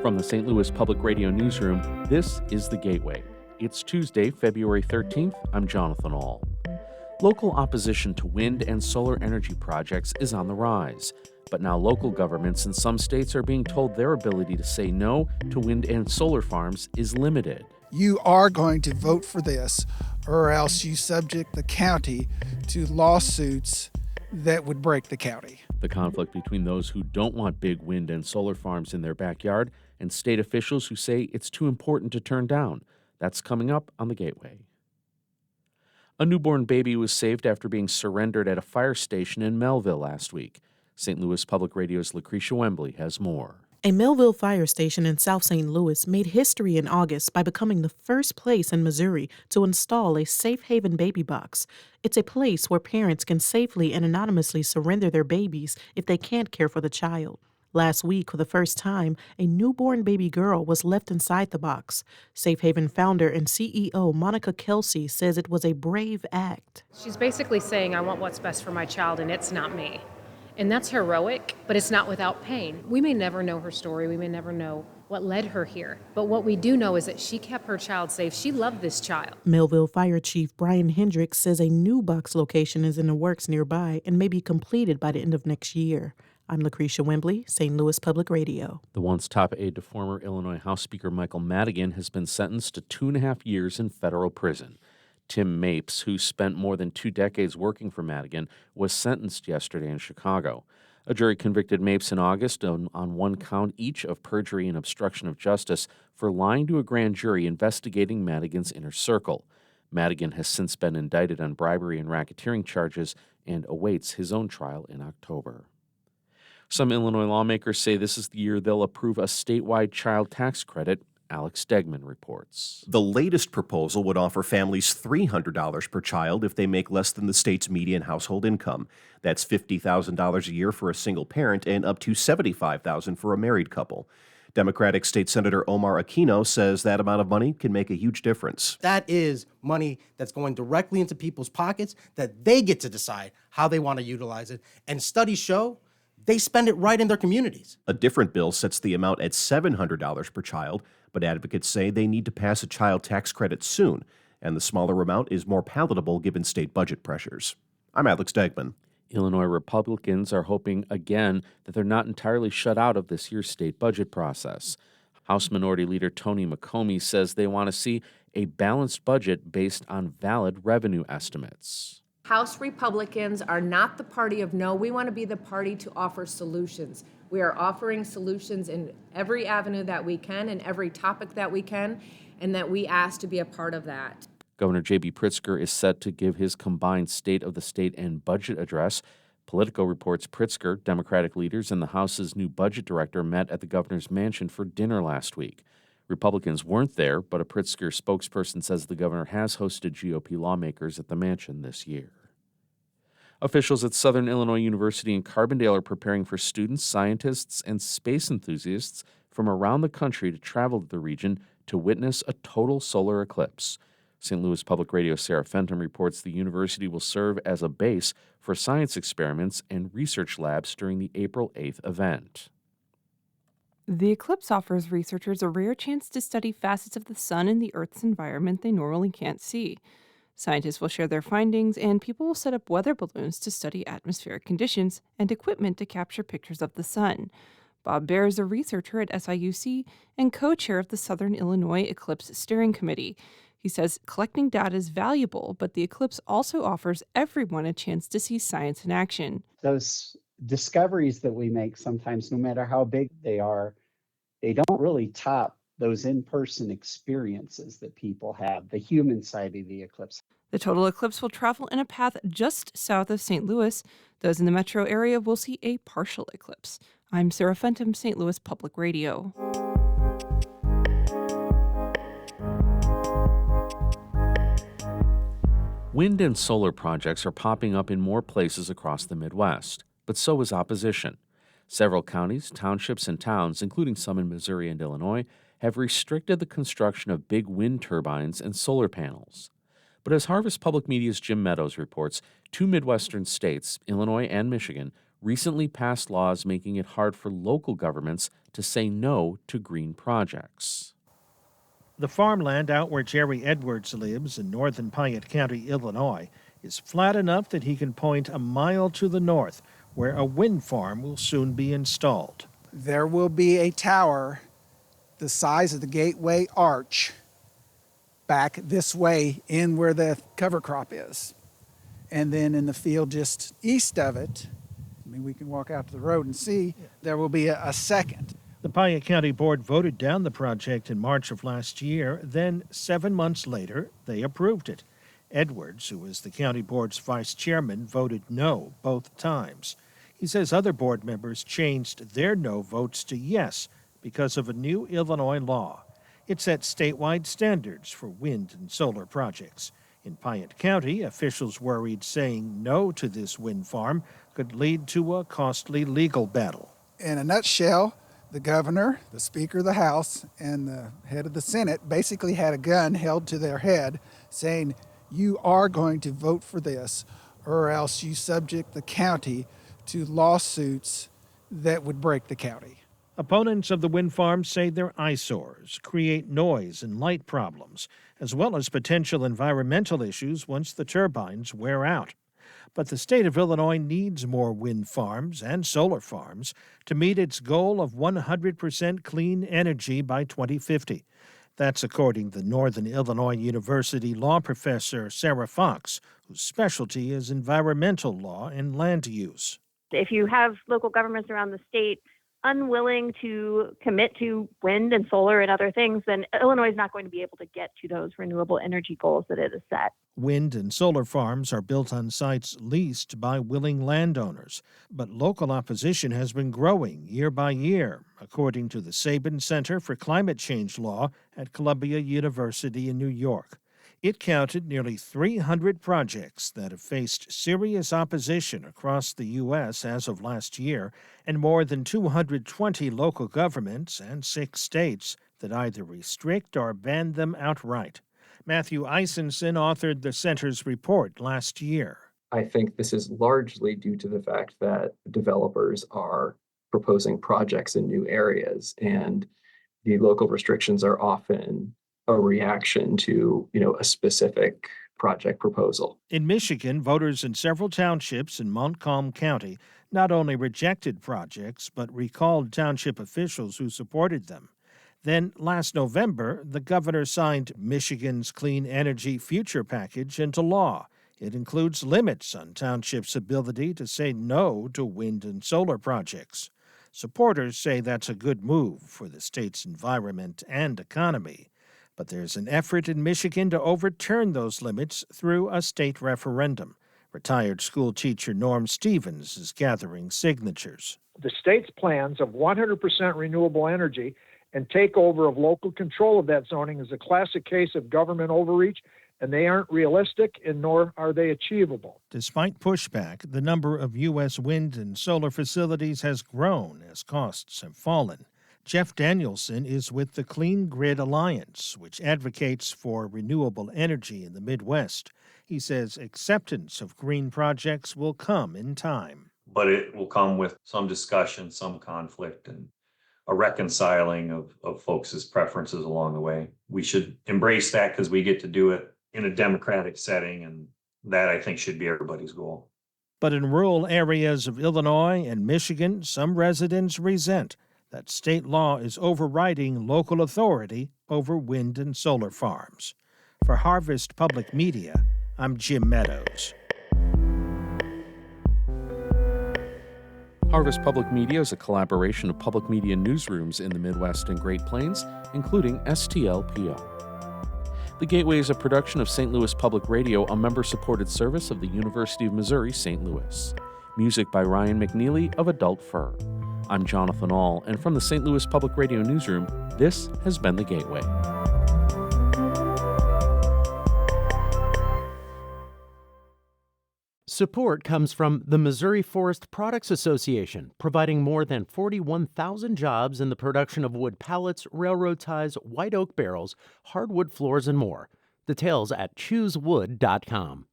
From the St. Louis Public Radio Newsroom, this is The Gateway. It's Tuesday, February 13th. I'm Jonathan Ahl. Local opposition to wind and solar energy projects is on the rise. But now local governments in some states are being told their ability to say no to wind and solar farms is limited. You are going to vote for this, or else you subject the county to lawsuits that would break the county. The conflict between those who don't want big wind and solar farms in their backyard and state officials who say it's too important to turn down. That's coming up on The Gateway. A newborn baby was saved after being surrendered at a fire station in Melville last week. St. Louis Public Radio's Lucretia Wembley has more. A Melville fire station in South St. Louis made history in August by becoming the first place in Missouri to install a Safe Haven baby box. It's a place where parents can safely and anonymously surrender their babies if they can't care for the child. Last week, for the first time, a newborn baby girl was left inside the box. Safe Haven founder and CEO Monica Kelsey says it was a brave act. She's basically saying, I want what's best for my child, and it's not me. And that's heroic, but it's not without pain. We may never know her story. We may never know what led her here. But what we do know is that she kept her child safe. She loved this child. Melville Fire Chief Brian Hendricks says a new box location is in the works nearby and may be completed by the end of next year. I'm Lucretia Wembley, St. Louis Public Radio. The once top aide to former Illinois House Speaker Michael Madigan has been sentenced to 2.5 years in federal prison. Tim Mapes, who spent more than 2 decades working for Madigan, was sentenced yesterday in Chicago. A jury convicted Mapes in August on one count each of perjury and obstruction of justice for lying to a grand jury investigating Madigan's inner circle. Madigan has since been indicted on bribery and racketeering charges and awaits his own trial in October. Some Illinois lawmakers say this is the year they'll approve a statewide child tax credit. Alex Stegman reports. The latest proposal would offer families $300 per child if they make less than the state's median household income. That's $50,000 a year for a single parent and up to $75,000 for a married couple. Democratic State Senator Omar Aquino says that amount of money can make a huge difference. That is money that's going directly into people's pockets that they get to decide how they want to utilize it. And studies show they spend it right in their communities. A different bill sets the amount at $700 per child, but advocates say they need to pass a child tax credit soon, and the smaller amount is more palatable given state budget pressures. I'm Alex Stegman. Illinois Republicans are hoping again that they're not entirely shut out of this year's state budget process. House Minority Leader Tony McComey says they want to see a balanced budget based on valid revenue estimates. House Republicans are not the party of no. We want to be the party to offer solutions. We are offering solutions in every avenue that we can and every topic that we can, and that we ask to be a part of that. Governor J.B. Pritzker is set to give his combined State of the State and budget address. Politico reports Pritzker, Democratic leaders, and the House's new budget director met at the governor's mansion for dinner last week. Republicans weren't there, but a Pritzker spokesperson says the governor has hosted GOP lawmakers at the mansion this year. Officials at Southern Illinois University in Carbondale are preparing for students, scientists, and space enthusiasts from around the country to travel to the region to witness a total solar eclipse. St. Louis Public Radio's Sarah Fenton reports the university will serve as a base for science experiments and research labs during the April 8th event. The eclipse offers researchers a rare chance to study facets of the sun and the Earth's environment they normally can't see. Scientists will share their findings, and people will set up weather balloons to study atmospheric conditions and equipment to capture pictures of the sun. Bob Baer is a researcher at SIUC and co-chair of the Southern Illinois Eclipse Steering Committee. He says collecting data is valuable, but the eclipse also offers everyone a chance to see science in action. Those discoveries that we make sometimes, no matter how big they are, they don't really top those in-person experiences that people have, the human side of the eclipse. The total eclipse will travel in a path just south of St. Louis. Those in the metro area will see a partial eclipse. I'm Sarah Fenton, St. Louis Public Radio. Wind and solar projects are popping up in more places across the Midwest, but so is opposition. Several counties, townships, and towns, including some in Missouri and Illinois, have restricted the construction of big wind turbines and solar panels. But as Harvest Public Media's Jim Meadows reports, 2 Midwestern states, Illinois and Michigan, recently passed laws making it hard for local governments to say no to green projects. The farmland out where Jerry Edwards lives in northern Piatt County, Illinois, is flat enough that he can point a mile to the north, where a wind farm will soon be installed. There will be a tower the size of the Gateway Arch back this way in where the cover crop is. And then in the field just east of it, I mean, we can walk out to the road and see, there will be a second. The Piatt County Board voted down the project in March of last year. Then, 7 months later, they approved it. Edwards, who is the county board's vice chairman, voted no both times. He says other board members changed their no votes to yes because of a new Illinois law. It sets statewide standards for wind and solar projects. In Piatt County, officials worried saying no to this wind farm could lead to a costly legal battle. In a nutshell, the governor, the Speaker of the House, and the head of the Senate basically had a gun held to their head saying, you are going to vote for this, or else you subject the county to lawsuits that would break the county. Opponents of the wind farms say they're eyesores, create noise and light problems, as well as potential environmental issues once the turbines wear out. But the state of Illinois needs more wind farms and solar farms to meet its goal of 100% clean energy by 2050. That's according to Northern Illinois University law professor Sarah Fox, whose specialty is environmental law and land use. If you have local governments around the state unwilling to commit to wind and solar and other things, then Illinois is not going to be able to get to those renewable energy goals that it has set. Wind and solar farms are built on sites leased by willing landowners, but local opposition has been growing year by year, according to the Sabin Center for Climate Change Law at Columbia University in New York. It counted nearly 300 projects that have faced serious opposition across the U.S. as of last year, and more than 220 local governments and 6 states that either restrict or ban them outright. Matthew Eisenson authored the center's report last year. I think this is largely due to the fact that developers are proposing projects in new areas, and the local restrictions are often a reaction to, a specific project proposal. In Michigan, voters in several townships in Montcalm County not only rejected projects, but recalled township officials who supported them. Then, last November, the governor signed Michigan's Clean Energy Future Package into law. It includes limits on townships' ability to say no to wind and solar projects. Supporters say that's a good move for the state's environment and economy. But there's an effort in Michigan to overturn those limits through a state referendum. Retired school teacher Norm Stevens is gathering signatures. The state's plans of 100% renewable energy and takeover of local control of that zoning is a classic case of government overreach, and they aren't realistic, and nor are they achievable. Despite pushback, the number of U.S. wind and solar facilities has grown as costs have fallen. Jeff Danielson is with the Clean Grid Alliance, which advocates for renewable energy in the Midwest. He says acceptance of green projects will come in time. But it will come with some discussion, some conflict, and a reconciling of folks' preferences along the way. We should embrace that because we get to do it in a democratic setting, and that, I think, should be everybody's goal. But in rural areas of Illinois and Michigan, some residents resent that state law is overriding local authority over wind and solar farms. For Harvest Public Media, I'm Jim Meadows. Harvest Public Media is a collaboration of public media newsrooms in the Midwest and Great Plains, including STLPO. The Gateway is a production of St. Louis Public Radio, a member-supported service of the University of Missouri, St. Louis. Music by Ryan McNeely of Adult Fur. I'm Jonathan Ahl, and from the St. Louis Public Radio Newsroom, this has been The Gateway. Support comes from the Missouri Forest Products Association, providing more than 41,000 jobs in the production of wood pallets, railroad ties, white oak barrels, hardwood floors, and more. Details at choosewood.com.